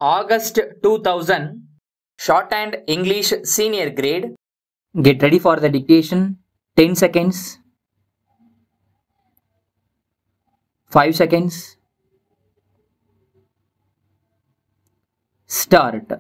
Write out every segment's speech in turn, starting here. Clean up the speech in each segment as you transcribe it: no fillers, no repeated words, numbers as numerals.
August 2000, Shorthand English Senior Grade. Get ready for the dictation. 10 seconds. 5 seconds. Start.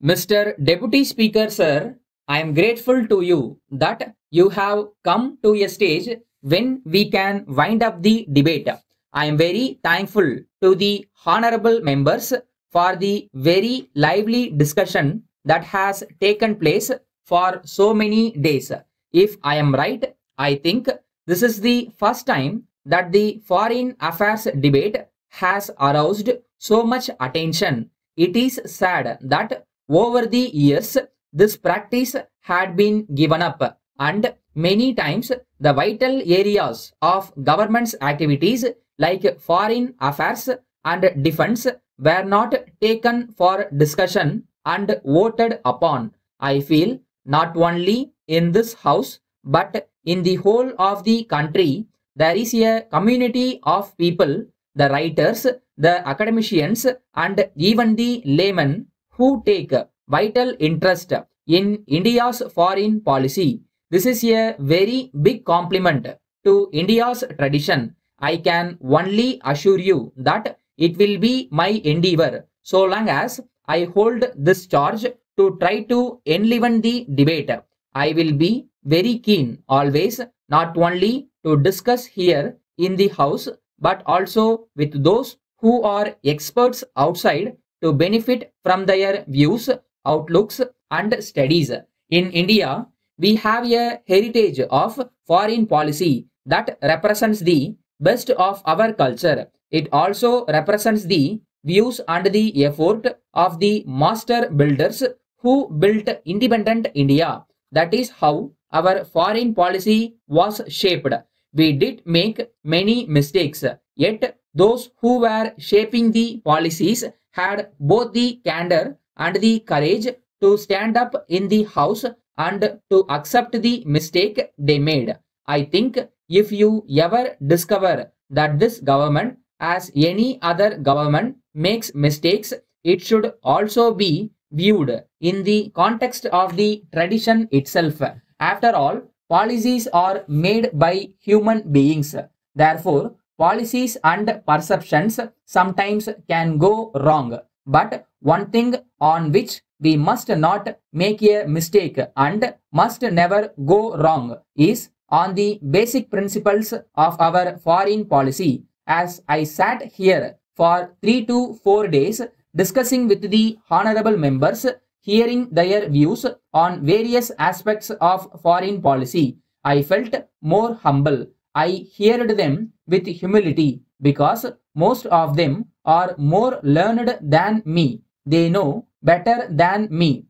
Mr. Deputy Speaker, sir, I am grateful to you that you have come to a stage when we can wind up the debate. I am very thankful to the honorable members for the very lively discussion that has taken place for so many days. If I am right, I think this is the first time that the foreign affairs debate has aroused so much attention. It is sad that over the years this practice had been given up, and many times the vital areas of government's activities like foreign affairs and defense were not taken for discussion and voted upon. I feel not only in this house but in the whole of the country there is a community of people, the writers, the academicians, and even the laymen who take vital interest in India's foreign policy. This is a very big compliment to India's tradition. I can only assure you that it will be my endeavor, so long as I hold this charge, to try to enliven the debate. I will be very keen always not only to discuss here in the house but also with those who are experts outside to benefit from their views, outlooks, and studies. In India, we have a heritage of foreign policy that represents the best of our culture. It also represents the views and the effort of the master builders who built independent India. That is how our foreign policy was shaped. We did make many mistakes, yet those who were shaping the policies had both the candor and the courage to stand up in the house and to accept the mistake they made. I think if you ever discover that this government, as any other government, makes mistakes, it should also be viewed in the context of the tradition itself. After all, policies are made by human beings. Therefore, policies and perceptions sometimes can go wrong. But one thing on which we must not make a mistake and must never go wrong is on the basic principles of our foreign policy. As I sat here for 3 to 4 days discussing with the honorable members, hearing their views on various aspects of foreign policy, I felt more humble. I heard them with humility because most of them are more learned than me. They know better than me.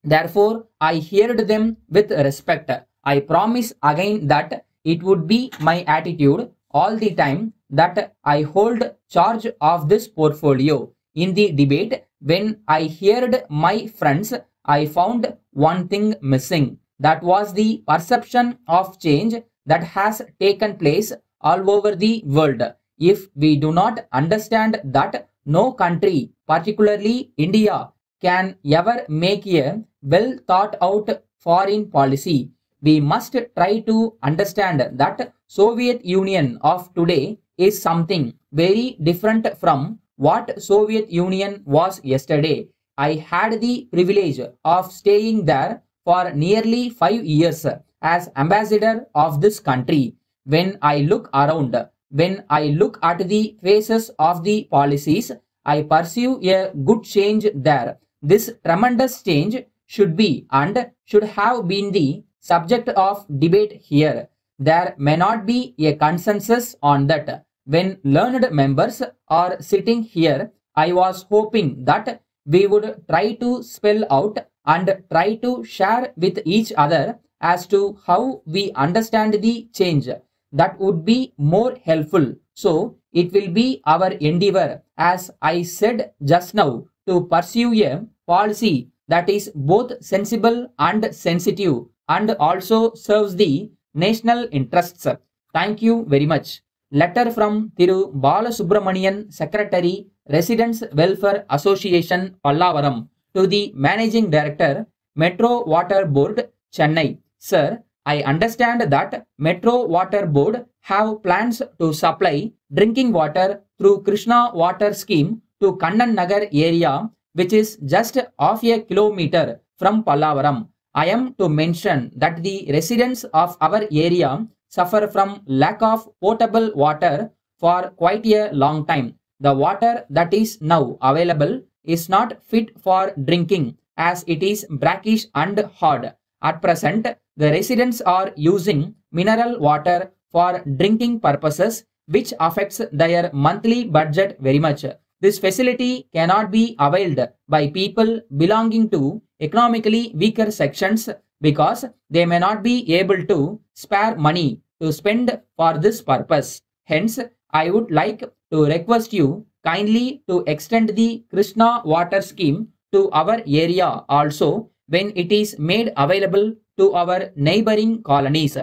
Therefore, I heard them with respect. I promise again that it would be my attitude all the time that I hold charge of this portfolio. In the debate, when I heard my friends, I found one thing missing. That was the perception of change that has taken place all over the world. If we do not understand that no country, particularly India, can ever make a well thought out foreign policy, we must try to understand that Soviet Union of today is something very different from what Soviet Union was yesterday. I had the privilege of staying there for nearly 5 years as ambassador of this country. When I look around, when I look at the faces of the policies, I perceive a good change there. This tremendous change should be and should have been the subject of debate here. There may not be a consensus on that. When learned members are sitting here, I was hoping that we would try to spell out and try to share with each other as to how we understand the change. That would be more helpful. So, it will be our endeavor, as I said just now, to pursue a policy that is both sensible and sensitive and also serves the national interests. Thank you very much. letter from Thiru Balasubramanian, Secretary, Residents Welfare Association, Pallavaram, to the Managing Director, Metro Water Board, Chennai. Sir, I understand that Metro Water Board have plans to supply drinking water through Krishna Water Scheme to Kannan Nagar area, which is just half a kilometer from Pallavaram. I am to mention that the residents of our area suffer from lack of potable water for quite a long time. The water that is now available is not fit for drinking as it is brackish and hard. At present, the residents are using mineral water for drinking purposes, which affects their monthly budget very much. This facility cannot be availed by people belonging to economically weaker sections because they may not be able to spare money to spend for this purpose. Hence, I would like to request you kindly to extend the Krishna Water Scheme to our area also when it is made available to our neighboring colonies.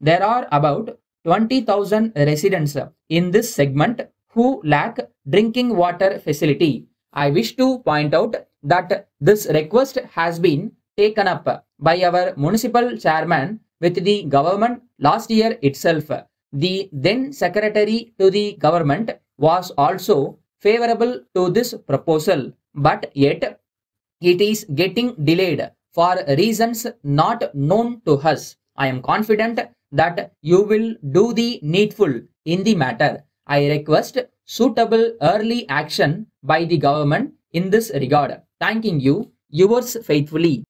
There are about 20,000 residents in this segment who lack drinking water facility. I wish to point out that this request has been taken up by our municipal chairman with the government last year itself. The then secretary to the government was also favorable to this proposal, but yet it is getting delayed for reasons not known to us. I am confident that you will do the needful in the matter. I request suitable early action by the government in this regard. Thanking you, yours faithfully.